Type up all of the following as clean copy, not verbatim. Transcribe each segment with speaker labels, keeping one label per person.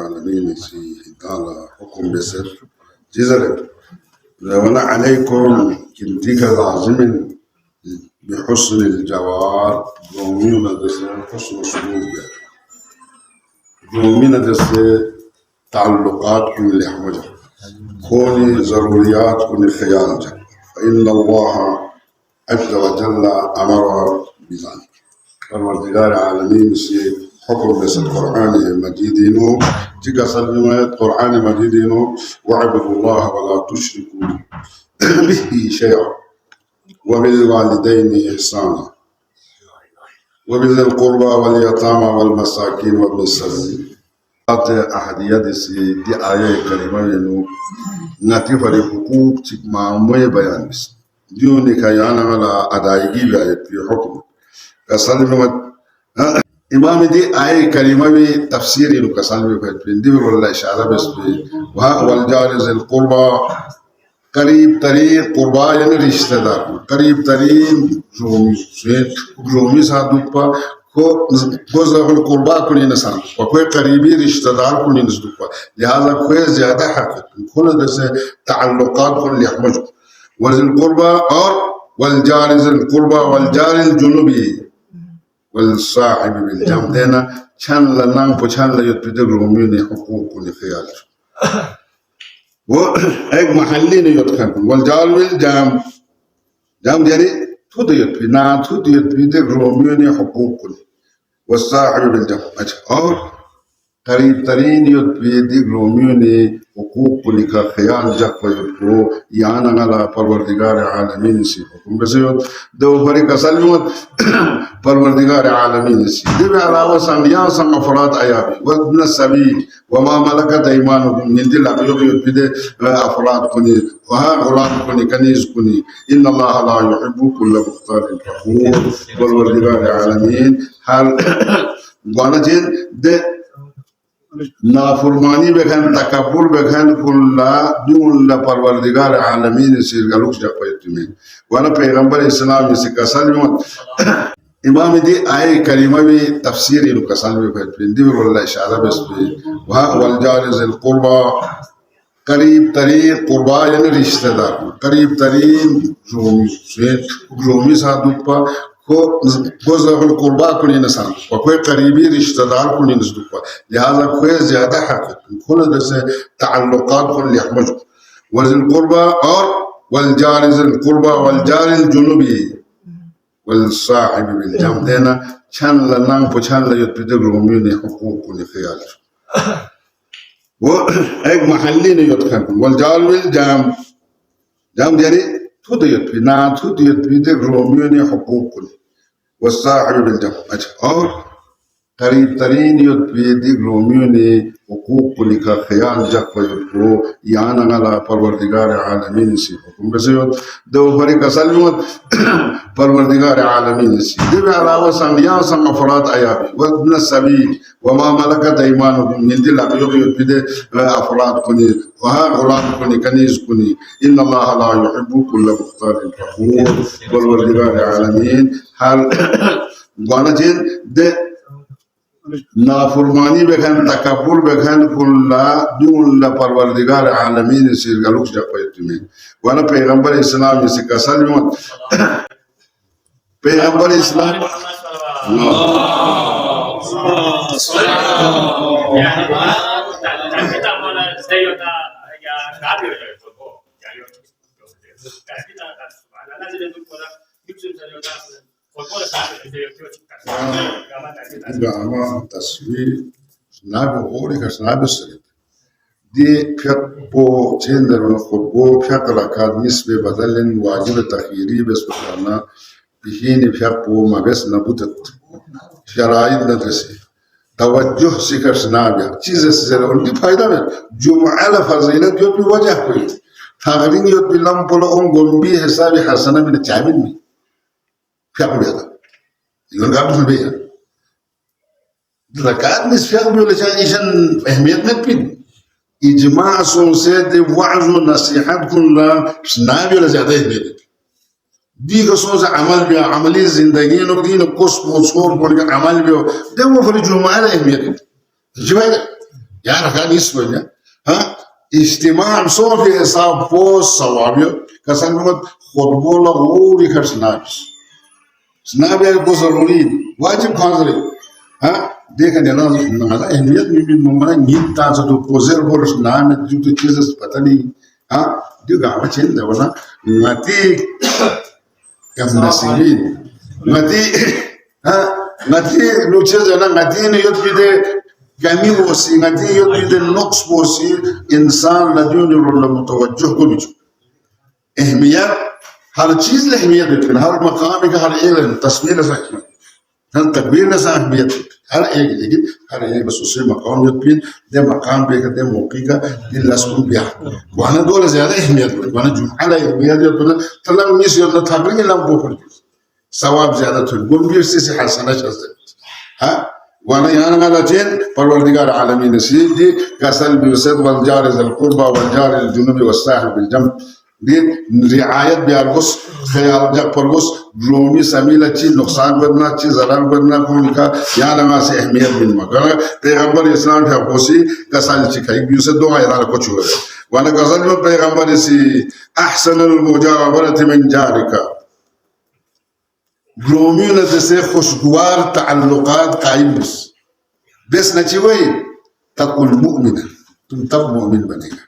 Speaker 1: العالمين في هدالا حكم بسر جزر ولا عليكم كنتيك العظيم بحسن الجوار قومين دسر حسن سلوك قومين دسر تعلقات كل لحمجة كوني ضروريات كوني خيال جا فإن الله عز وجل أمر بذلك والوردقار العالمين سي حكم بس القرآن المجيدين تيجا سلمة القرآن المجيدين واعبدوا الله ولا تشركوا به شيئا وبالوالدين إحسانا وبذي القربى واليتامى والمساكين وابن السبيل أحدية دي آية كريمة إنه نتيفة لحقوق تكما موي بيان بس ديوني كيانا على أدايجي بأي في حكم كسلمة إمام دي آية كريمة بتفسير إنه كسلمة في دي والله إشارة بس في والجار ذي القربى قريب ترين قربا يعني رشتہ دار قریب ترین رومی صادق پا کو زغل قربا کو انسان اور کوئی قریبی رشتہ دار کو نزدیک پا لہذا کوئی زیادہ حق کل جیسے تعلقات کو لحمج وذل قربا اور والجار ذل قربا والجار الجنوبی والصاحب بالجنب دینا چند لنang po چند لیت پیدا رومی نے حقوق کو خیال वो एक महल्ली नहीं होता है वल्जाल विल जाम यानी थुद यत्वी ना थुद यत्वी ते रोमियो ने हुकूक ने वसाहिब बिल जाम अच्छा और करीब तरीन यत्वी ते रोमियो ने हुकूक का ख्याल जब को यान अगला परवरदिगार आलमीन से हुक्म बसे दो भरी कसल में परवरदिगार आलमीन से दे अलावा संगिया संग अफराद आयाबी वब्न सबील वमा मलकत ऐमानुकुम min dil abiyo yutbide afrad kuni wa gulam kuni kaniz kuni inna allaha la yuhibbu kulla mukhtalin fakhur wal walidar alamin hal gwanajin de nafurmani bekan takabbur bekan kulla dun la parwardigar alamin sirgaluk japaytume wana payghambar islam se kasalmo إمام دي آية كريمة بتفسير القسم بفتح والله إشارة بس والجار ذي القربى قريب ترين قربا يعني رشتہ دار قريب ترين رومی صادق پا کو زغل قربا کو انسان اور کوئی قریبی رشتہ دار کو نزدیک پا لہذا کوئی زیادہ حق کل جیسے تعلقات کو لحمج وذی القربى اور والجار ذی القربى والجار الجنوبی والصاحب بالجنب دینا چند لنang po چند لیت پیدا رومی نے حقوق کو خیال वो एक महल्ली नहीं होता है वल्जाल विल जाम यानी थुद यत्वी ना थुद यत्वी ते रोमियो ने हुकूक ने वसाहिब बिल जाम अच्छा और करीब तरीन यत्वी ते रोमियो ने हुकूक का ख्याल जब को यान अगला परवरदिगार आलमीन से हुक्म बसे दो भरी कसल में परवरदिगार आलमीन से दे अलावा संगिया संग अफराद आयाबी वब्न सबील वमा मलकत ऐमानुकुम min dil abiyo yutbide afrad kuni wa gulam kuni kaniz kuni inna allaha la yuhibbu kulla mukhtalin fakhur wal walidar alamin hal gwanajin de nafurmani bekan takabbur bekan kulla dun la parwardigar alamin sirgaluk japaytume wana payghambar islam se kasalmo payghambar islam Gama tasvir nabi ori ka nabi sirri di fiat po chender na khutbo fiat rakat nisbe badalin wajib takhiri bes kana bihini fiat po ma bes nabutat sharaid nadrisi توجه سكر سنابيا چیز سر ان کی فائدہ میں جمعہ فضیلت جو بھی وجہ کوئی تغرین یوت بلام پلو اون گمبی حساب حسنہ من چامن میں کیا ہو گیا یہ گاب میں ہے زکات نس فیق بھی ولا ایشن اہمیت میں پین اجماع سن سے دے وعظ و نصیحت کن سنابی ولا زیادہ اہمیت دي قصوص عمل بيا عملية زندگی نو دين قص مصور بولك عمل بيا ده هو فرج جمعة أهمية جمعة يعني كان يسمع ها اجتماع صور في حساب فوز صوابيو كسان مد خطبو لغوري كرسنابس سنابي بوزرولين واجب خانزري ها देखा देना हमारा अहमियत में भी मम्मा नींद ताज़ा तो पोज़र बोर्स नाम है जो तो चीज़ें पता नहीं हाँ जो गाँव में चेंज है ना ngati kam nasibin ngati ha ngati luce jana ngati ne yot bide gami wosi ngati yot bide nox wosi insan la duni rolla mutawajjih ko bichu ahmiyat har cheez la ahmiyat bitu har maqam ka har ilm tasmir sa har takbir na sa ahmiyat हर एक लेकिन हर एक बस उसे मकाम यत्पीन दे मकाम पे करते मौके का दिल लस्कुन बिया वाना दो ज़्यादा अहमियत वाना जुम्मा ला अहमियत जो तो तलाम मिस यो थापने के लाम बोफर सवाब ज़्यादा थोड़ी गुम्बीर से हसना चलते हाँ वाना यहाँ ना चेन परवरदिगार आलमी नसीब दी कसल बिवसत वलजार ज़ल कुर्बा वलजार जुनूबी वसाहिब बिलजम दिन रियायत बियारगुस ख्याल जब परगुस ग्लोमी समीला चीज नुकसान करना चीज ज़रार करना कौन का यहाँ लगा से अहमियत बिन मगर पैगंबर इस्लाम के अपोसी कसाल चिकाई बिउसे दो आयत कुछ हुआ वाना कसाल में पैगंबर इसी अहसनुल मुजावरत मिन जारिका ग्लोमी ने जैसे खुशगवार ताल्लुकात कायम बस नचीवई तकुल मुमिन तुम तब मुमिन बनेगा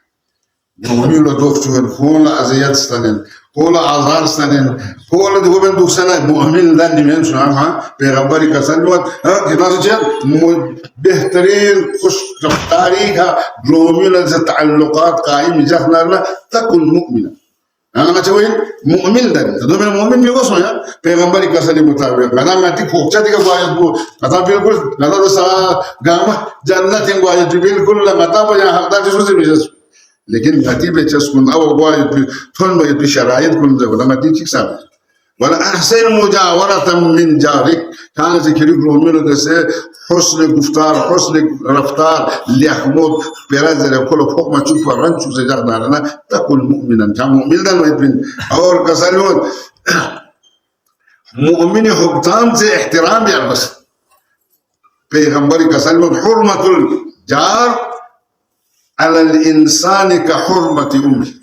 Speaker 1: मुमिन लो दोस्तों खोला अज़ियत स्तनें खोला आज़ार स्तनें खोला देखो बन दूसरा मुमिन दान निमें सुना हाँ पैगंबरी का सल्लत हाँ कितना सोचे बेहतरीन खुश रफ्तारी का ग्लोमिन से ताल्लुकात कायम जखना ना तकुल मुमिन हाँ ना चोइन मुमिन दान तो मैं मुमिन भी को सोया पैगंबरी का सल्लत मुताबिक गाना मैं ती खोचा दिखा बायत को गाना बिल्कुल गाना तो सा गामा जन्नत हैं बायत बिल्कुल लगाता बजा हक़दार जिसमें से मिल लेकिन गति पे चस्कुन अब वो ये थोन में ये शरायत कुन जब ना गति ठीक साब वाला अहसन मुजावरतम मिन जारिक खाने से खिरी ग्रोमिन जैसे हुस्न गुफ्तार हुस्न रफ्तार लियाहमद पेराज़ रे कोलो फोक में चुप रन चुप से जाना ना तकुल मुमिनन क्या मुमिन दन में बिन और कसलमत मुमिन हुक्तान से एहतराम यार बस पैगंबरी कसलमत हुर्मतुल जार على الإنسان كحرمة أمه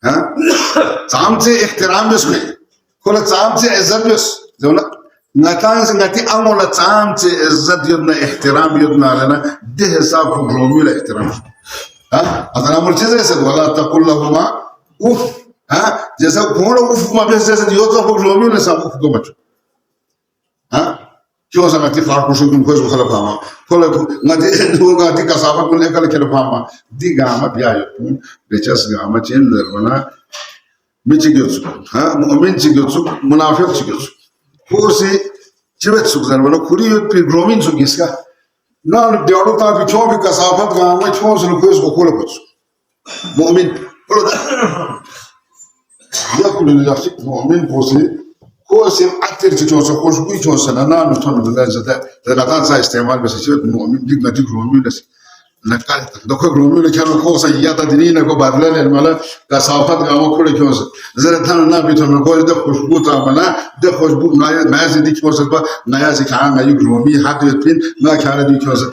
Speaker 1: ها تعامتي احترام بس كي كل تعامتي عزت بس زولا نتان سنتي أمولا تعامتي عزت يدنا احترام يدنا لنا ده حساب رومي لا احترام ها أنا مرتزق يسد ولا تقول لهما أوف ها جزا كونه أوف ما بس جزا يوتلا رومي ولا سام أوف كم ها क्यों संगति फार कुछ तुम कोई सुखला पामा कोले ngati ngati kasaba कुने कल खेल पामा दी गामा बियायो तुम बेचस गामा चेन दरवना मिचिगोसु हाँ मुमिन चिगोसु मुनाफिक चिगोसु कोसी चिबet सुख दरवना खुरी युत पी ग्रोमिन सुख इसका ना देवड़ो ता बिचो भी कसाफत गामा चो सुन कोई को कोले कुछ मुमिन कोले या कुले लासिक मुमिन कोसी कोसी أكثر تجوز خوش بوي جوز أنا نتون بدنا زده لقطان سا استعمال بس شيء مؤمن ديك نتيجة رومي لس نقال دوك رومي لكانوا خوسا ياتا دينينا كو بدلن الملا كسافات قاموا كل جوز زين ثان نا بيتون كوي ده خوش بو تامنا ده خوش بو ما زي ديك جوز با نيا زي كان ما يرومي حد يتين ما كان ديك جوز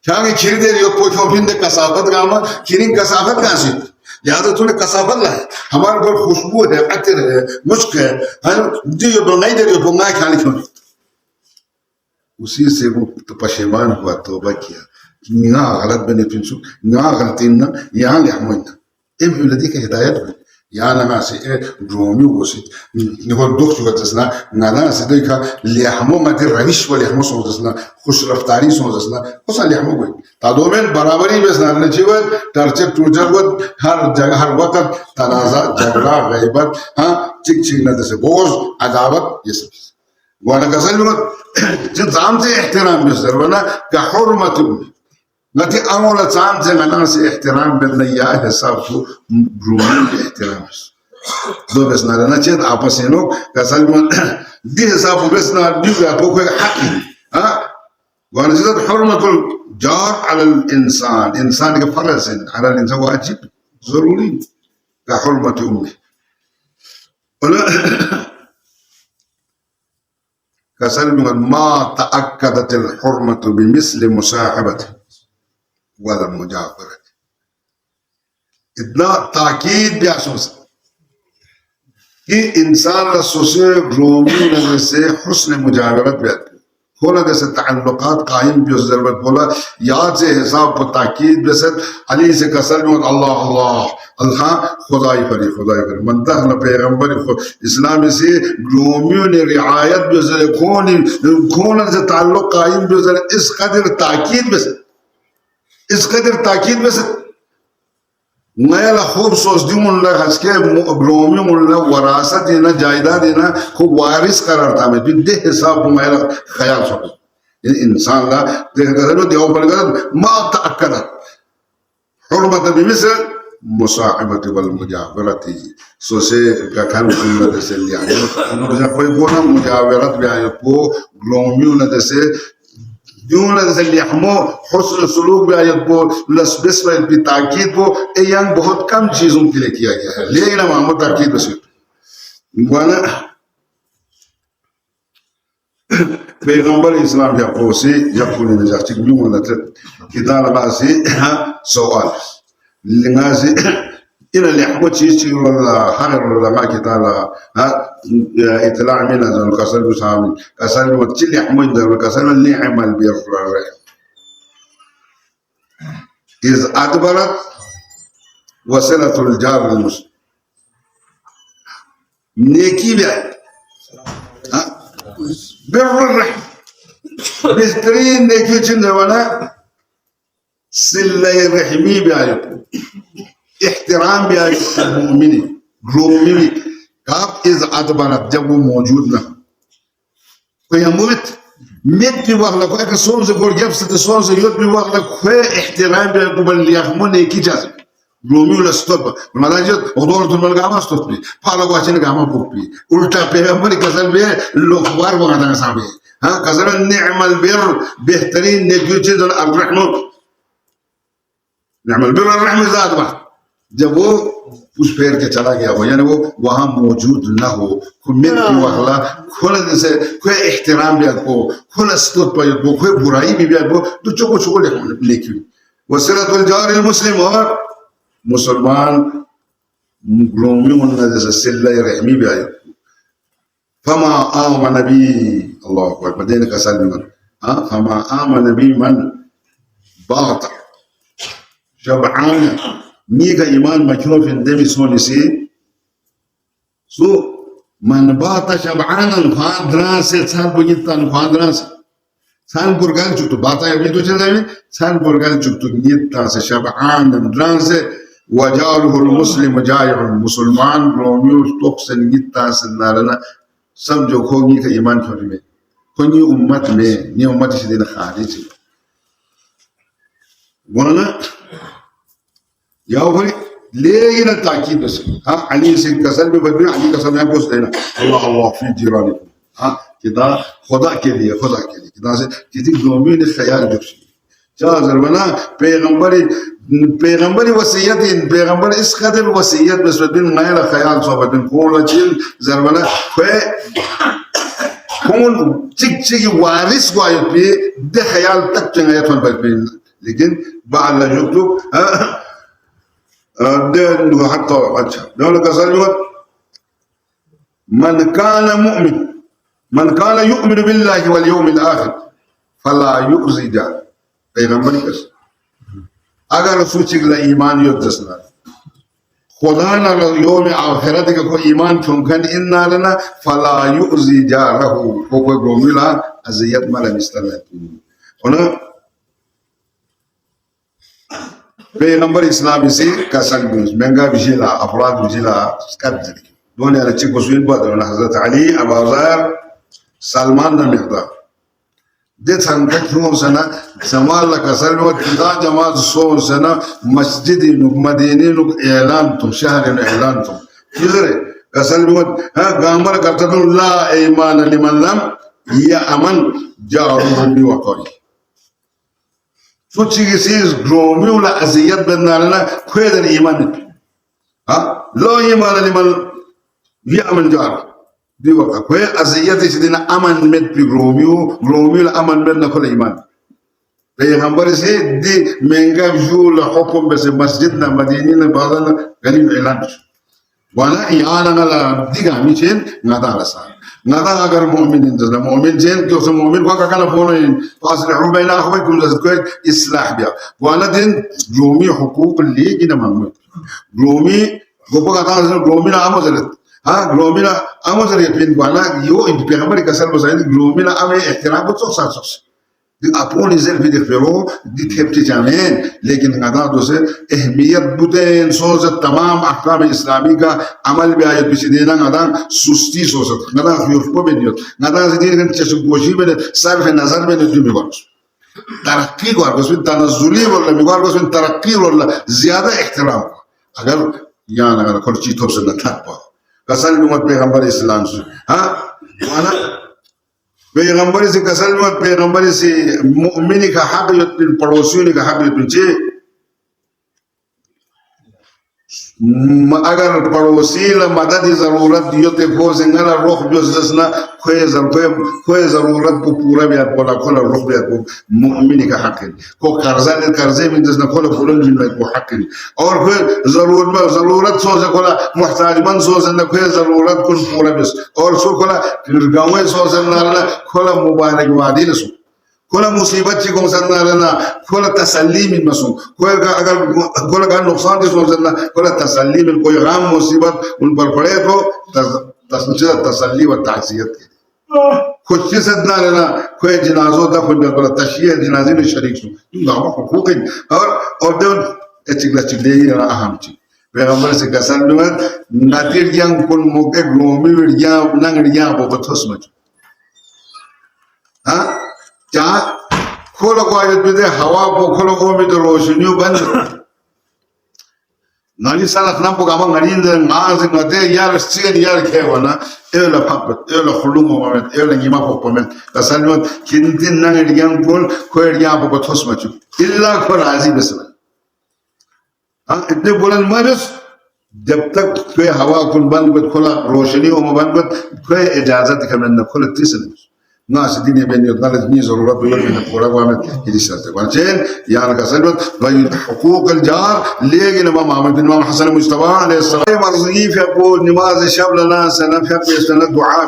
Speaker 1: كان كير ده يو بو كوبين ده كسافات قاما كيرين كسافات كاسي याद है तूने कसाबत ला है हमारे पर खुशबू है अतर है मुश्क है दियो तो नहीं दे रही हो मैं खाने क्यों उसी से वो तो पशेमान हुआ तौबा किया ना गलत बने पिंसु ना गलती ना यहाँ ले हमने इम युलदी के हिदायत में यहाँ ना से ड्रोमी वो से निकोल दुख चुका जसना ना से देखा ले हमों में तेरे रविश वाले हमों सोच जसना खुश रफ्तारी सोच जसना कुछ ले हमों कोई तादोमेन बराबरी में स्नान चीवर टर्चे टूजरवत हर जगह हर वक्त तनाज़ा झगड़ा गैबत हाँ चिक चिक न जैसे बोझ अदावत ये सब वाला कसल में जब जाम से एहतराम में सरवना का हुर्मत नती अमोला जाम से मना से एहतराम बदला या हिसाब को ग्रूमिंग के एहतराम दो बस ना रहना चाहिए आपस में लोग कसल में दी हिसाब बस ना दी आपको कोई हक हाँ ونزيد حرمة الجار على الإنسان إنسان كفرز على الإنسان واجب ضروري كحرمة أمه ولا كسل ما تأكدت الحرمة بمثل مصاحبته ولا مجاورة إطلاق تأكيد بأساس कि इंसान से रोमी नजर से हुस्न मुजावरत भी होना जैसे ताल्लुकात कायम भी उस जरूरत बोला याद से हिसाब पर ताकीद बेसत अली से कसर में अल्लाह अल्लाह अल्लाह खुदाई फरी मनता है पैगंबर इस्लाम से रोमियों ने रियायत भी उस कौन से ताल्लुक कायम भी उस इस कदर ताकीद बेसत Ngayala khub sos di mulla haske gromi mulla warasat dina जायदाद dina खूब वारिस करार था मैं बिद्दे हिसाब ngayala ख्याल सो इंसान ला देखा करो देव पर कर मा तअक्कद हुर्मत बिमिसल मुसाहिबत वल मुजावरती सो से गखन कुल्ला से लिया जब कोई गोना मुजावरत भी आयो को ग्रोमी न जैसे يوم اللي يحمو حسن سلوक भी आयत को लस्बिस में भी ताकीद को ये बहुत कम चीजों के लिए किया गया है लेकिन हम ताकीद बस वाला पैगंबर इस्लाम या पोसे या पुणे में जाती क्यों मतलब किताब लासी सवाल लिंगासी इन اللي يحمو चीज ولا حرر ولا ما كتاب اطلاع من هذا الكسل بسامي كسل وتشيل يحمو ده الكسل اللي عمل بيرفع إذ أدبرت وصلة الجار المسلم نيكي بيع بر الرحم بهترين نيكي جنة ولا سلة الرحمي بيع احترام بيا المؤمنين رومي كاب إذ أدبرت جب موجود له كي يموت ميت بيوغلا كوي كسون زغور جاب ست سون زيوت بيوغلا كوي احترام بيا قبل يخمون كي جاز رومي ولا ستوب ما جت ودور تمل غاما ستوب بي فالا واچن غاما بوبي उल्टा पैगंबर कसम बे लोखवार वहां साबे हां कसम निعم البر बेहतरीन नेकी जन الرحمن निعم البر الرحمن ذات बा जब वो उस पैर के चला गया हो यानी वो वहां मौजूद न हो खुद वाला खुद से कोई एहतराम भी आपको खुद स्तुत पर वो कोई बुराई भी आपको तो चुको चुको लेकिन वसीलतुल जार मुस्लिम और मुसलमान ग्रोमी उन्ना जैसे सिल्ला रहमी भी आए फमा आमन नबी अल्लाह अकबर मदीना का सलमान हां फमा आमन नबी मन बात शबआन ميغا إيمان مكنوف دمي سونسي سو من باط شبعانا خوان دراسة سان بوجيتان خوان دراسة سان برغال جوتو باطا يبين تو چلائي سان برغال جوتو نيتا سے شبعانا دراسة وجاله المسلم جائع المسلمان روميو توكسن نيتا سے نارنا سمجھو کھوگی کا ایمان کھوڑی میں کھوگی امت میں نی امت شدین خارج بولنا يا أخي ليه التأكيد بس ها علي سين كسر ببدو علي كسر ما يبص لنا الله الله في جيرانكم ها كذا خدا كذي كذا سے كذي دومين الخيال جبش جاء زربنا پیغمبری وصیت پیغمبر اس قدر وصیت بس بين غير خيال صوب بين كل شيء زربنا كون تيجي وارث وايد بي ده خيال تكتن يتون بالبين لكن بعد لا يكتب ده حتى دولة كسر من كان يؤمن بالله واليوم الآخر فلا يؤذي جار پیغمبر کس اگر سوچ لا ایمان یدسنا خدا نا یوم آخرت کا کوئی ایمان چونکن ان لنا فلا يؤذي جاره کوئی گوملا اذیت مال مستلت ہونا پیغمبر اسلام سے کسان بوز منگا بجلا افراد بجلا قد دوني على تشيكو سوين بدر حضرت علي ابو ذر سلمان بن مقدار ديت سان كترون سنه سمال لك سلوى كذا جماعه صون سنه مسجد مدينه اعلانتم شهر اعلانتم يزري كسلوى ها غامر كتدون لا ايمان لمن لم يامن جاره بوقعه سوچي سيز غرومي ولا ازيات بنالنا كويد الايمان ها لا ايمان لمن يامن جاره دي وقت كوي أزيات سيدنا أمن مد بغروميو الأمن مد نقول إيمان پیغمبر سے دي منگا جول حكم بس مسجدنا مدينة بعضنا غريب إعلان وانا إعلان على ديغا ميشين نادا رسا نادا أگر مؤمن إنتظر مؤمن جين كيوس مؤمن وكا كان فونين فاصلحوا بين أخويكم لذلك إصلاح بيا وانا دين جومي حقوق اللي جينا محمد جومي غوبا كان جومي لا أمزلت ها جومي لا أمزلت بين وانا يو إنت پیغمبر كسر بسائل جومي لا أمي احترام بتصوص अपने जेल भी देख रहे दी थेप्टी जामेन लेकिन गदा दोसे अहमियत बुतेन सोच तमाम अहकाम इस्लामी का अमल भी आयत बिच देना गदा सुस्ती सोच गदा यूरोप में दियो गदा से दिन चश गोशी में सार्फ नजर में नहीं मिगोर तरक्की को अर्गस में तनजुली वला मिगोर अर्गस में तरक्की वला ज्यादा एहतराम अगर यहाँ अगर कोई चीज तो से न था कसल में पैगंबर इस्लाम से हां वाला पैगंबर से कसल मत पैगंबर से मुमिन का हक युतिन पड़ोसियों का हक युतिन चे अगर पड़ोसी ला मदद की जरूरत दियोते को सिंगला रोख जो जसना कोई जरूरत को पूरा भी आपको खोला रोख भी आपको मुमिन का हक है को कर्जे में जसना खोला फुलन में को हक है और कोई जरूरत सो से खोला मुहताज मन सो से न कोई जरूरत को पूरा बस और सो खोला गांव सो से न खोला मुबारक वादी न सो खोला मुसीबत ची को सन्ना खोला तसल्ली में मसू कोई अगर खोला का नुकसान की सोच ना खोला तसल्ली में कोई गम मुसीबत उन पर पड़े तो तसल्ली व ताज़ियत खुशी से ना लेना कोई जनाजों तक कोई खोला तशय्य जनाजे में शरीक सु गाँव हुकूक और दो चिकले ना अहम चीज पैगंबर से कसम में नातिर yang kun मोके ग्लोमी विडिया नंग विडिया बहुत थोस मच हाँ क्या खोलो को आयत में दे हवा को खोलो को में तो रोशनियों बंद नाली साला खनाम को गामा गरीन दे माज़ नते यार सिगन यार क्या वाना एला फक्त एला खुलूम मोमेंट एला नीमा को मोमेंट कसल में किंतु नंग डियां कोई डियां बहुत थोस मच इल्ला को राजी बस हाँ इतने बोलन मरस जब तक कोई हवा कुन बंद बत खोला रोशनी हो बंद बत कोई इजाजत कमें न खोला तीसरे नाश दीनी बेनियो नालज नी जरूरत बिलो में पूरा वाम हिदी सरते वाचेन यार का सलबत वही हुकूक الجار लेकिन इमाम अहमद बिन इमाम हसन मुस्तफा अलैहिस्सलाम मर्जी في अबू नमाज शब लना सनफ في सनद दुआ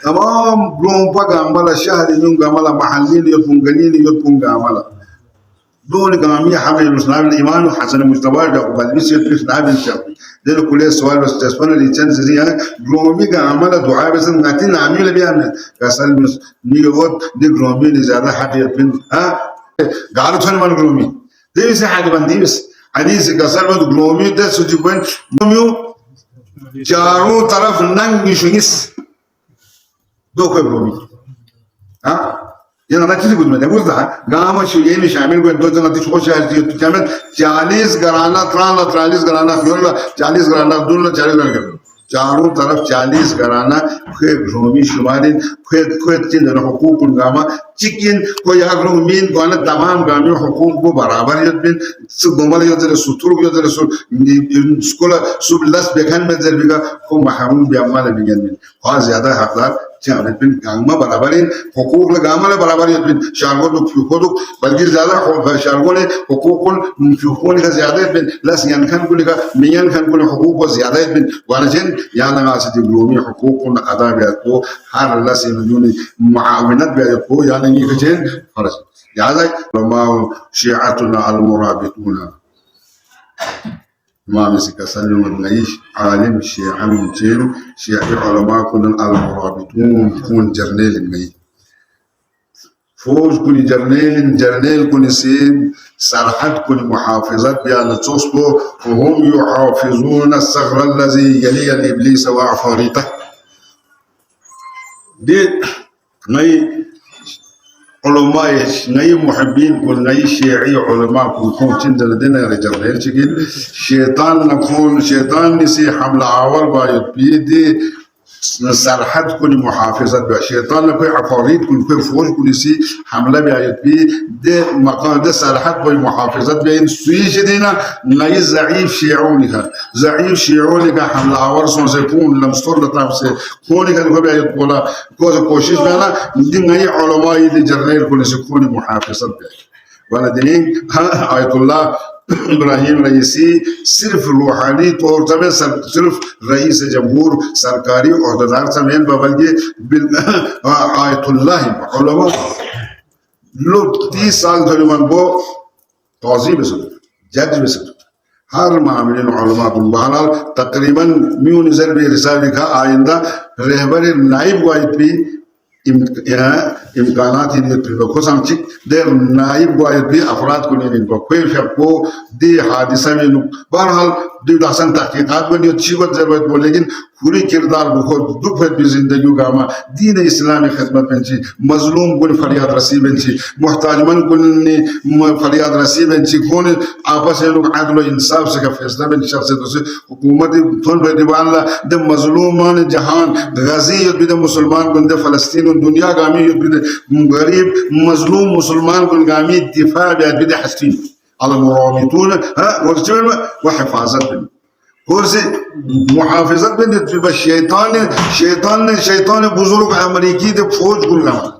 Speaker 1: तमाम ग्रोम पगा अमला शहर यूं अमला महल्ली युतुं गलील युतुं अमला دون جامعة حمل المسلمين الإيمان وحسن المستوى قبل بيصير في نابل الشعب ده كل سؤال بس تسمعنا اللي تنزل يعني جرومي كعمل دعاء بس ناتين عميل بيعمل كسل نيوت دي جرومي اللي زيادة حاجة بين ها قالوا ثاني من جرومي ده بس حاجة بندي بس حديث كسل من جرومي ده سجبان جروميو جارو طرف نان يشويس دو كوي جرومي ها ये ना चीज़ कुछ में देखो ना गांव में शुरू ये नहीं शामिल कोई दो जगह तीस कोशिश है तो क्या में 40 घराना 43 घराना फ्यूल 40 घराना दूल्हा 40 घराना चारों तरफ 40 घराना कोई ग्रोमी शुमारिन कोई चीज़ ना हुकूक उनगामा चिकिन कोई अगर उम्मीद को ना तमाम गामी हुकूक को बराबर युद्ध सुगमल युद्ध सुतुर युद्ध स्कूला सुबलस बेखन में जर्बिका को महरूम बियामाल बिगन में और ज़्यादा हकदार चाहे बिन गांगमा बराबरी हुकूक ले गांगमा ले बराबरी बिन शारगों तो फ्यूकों बल्कि ज़्यादा शारगों ने हुकूकों फ्यूकों ने का ज़्यादा बिन लस यानखान को लेगा मियानखान को ले हुकूक को ज़्यादा बिन वानचेन यान लगा से दिग्लोमी हुकूकों न अदा भी आतो हर लस इन्होंने मुआवनत भी आतो यान ये कचेन फर्ज याद है लमाउ शियातुना अल-मुराबितुना इमाम इसी का सल्लम नईश आलिम शिया मुंचेल शिया उलमा कुन अल-मुराबितून कुन जर्नेल नई फौज कुन जर्नेल कुन सीब सरहद कुन मुहाफिजत बयान चोस्को हम युहाफिजून الصغر الذي يلي الإبليس وعفاريته दे नई علماء نعي محبين كل نعي شيعي علماء كون تندل دينا رجال شكل شيطان نكون شيطان نسي حمل عوار بايد بيدي सरहद को मुहाफिजत बे शैतान ने कोई अफारीत को कोई फौज को सी हमला भी आयत भी दे मकान दे सरहद को मुहाफिजत बे इन स्विच देना नई ज़ईफ शियों का हमला आवर से खून लमस्तोर तरफ से खून का को भी आयत बोला कोशिश में ना दिन नई उलमा ये जर्नल को से खून मुहाफिजत बे वाला दिन आयतुल्लाह इब्राहिम रईसी सिर्फ रूहानी तौर पर सिर्फ रईस जमहूर सरकारी अहदेदार समेत बल्कि आयतुल्लाह उलमा लोग 30 साल धरे मन वो तौज़ी में सुन जज में सुन हर मामले में उलमा को बहरहाल तकरीबन म्यून नजर भी रिसाव लिखा आइंदा रहबर नाइब वाइफ भी इम्कानात खुशामचिक दे नाइब वाइफ भी अफराद को नहीं इनको कोई को दे हादिसा में बहरहाल दिवदासन तहकीकात में अच्छी बात जरूरत बोले लेकिन पूरी किरदार बहुत दुख भी जिंदगी का मा दीन इस्लामी खिदमत में छी मजलूम को फरियाद रसी में छी मुहताज मन को फरियाद रसी में छी कौन आपस में लोग अदल इंसाफ से का फैसला में शख्स से हुकूमत थोन पर दीवाला दे मजलूमान जहान गाजी युद्ध मुसलमान को दे फलस्तीन दुनिया गामी युद्ध गरीब मजलूम मुसलमान को गामी दिफा बे हस्ती अलमुराबितून वहिफाजत से मुहाफिजत में शैतान बुजुर्ग अमरीकी दे फौज गुलगामा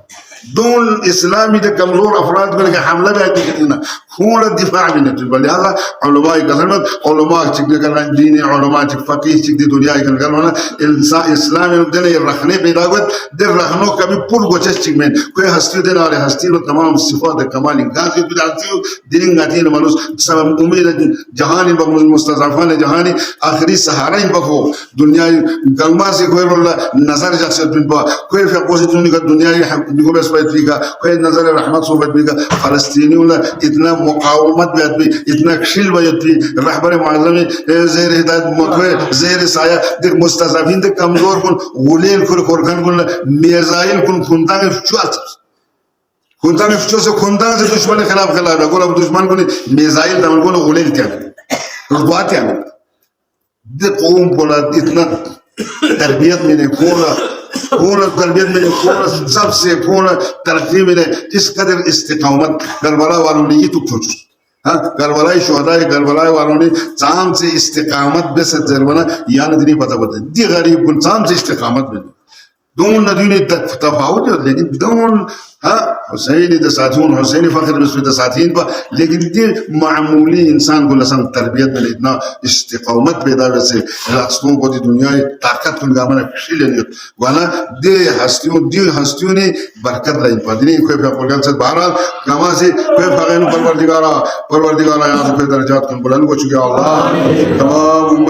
Speaker 1: दोन इस्लामी दे कमजोर अफराद में हमला भी आती है ना खून दिफा में नहीं लिहाजा उलमा कसरत उलमा चिक करना दीन उलमा चिक फकीह चिक दुनिया करना इंसान इस्लाम में देने रखने बेदावत दे रखनो कभी पुर गोचस चिक में कोई हस्ती देना और हस्ती में तमाम सिफात कमाल गाजी बिदाती दिन गाती न मनुष्य सब उम्मीद जहानी मुस्तज़फ़ान जहानी आखिरी सहारा ही बखो दुनिया गलमा से कोई नजर जैसे कोई दुनिया कोई नजर रहमत सोबत भी का फलस्तीनियों इतना मुकावमत भी इतना खिल भी रहबर माज़म ज़ेर हिदायत मौके ज़ेर साया देख मुस्तज़फ़ीन देख कमजोर कुन गुलेल कुन कोरखन कुन मिसाइल कुन खुंता में से दुश्मन के खिलाफ है कोई दुश्मन को मिसाइल तमन को गुलेल क्या रुबात क्या देख कौम बोला इतना तरबियत में नहीं कौन तरबियत में कौन सबसे कौन तरक्की में इस कदर इस्तिकामत करबला वालों ने ये तो सोचो हाँ करबलाई शुहदाए करबलाई वालों ने चांद से इस्तिकामत बेस जरबना यान नहीं पता दी गरीब कुल चांद से इस्तिकामत में दोनों नदियों ने तफावत है लेकिन दोनों हाँ हुसैनी द साथीन हुसैनी फखर बिस्मित साथीन पर लेकिन ये मामूली इंसान को लसन तरबियत में इतना इस्तिकामत पैदा वैसे रास्तों को दी दुनिया ताकत को गामना खुशी लेनी वाला दे हस्तियों ने बरकत लाई पदनी कोई प्रोग्राम से बहरहाल कमा से कोई फगैन परवरदिगारा याद कोई दर्जात को बुलंद को चुके अल्लाह तमाम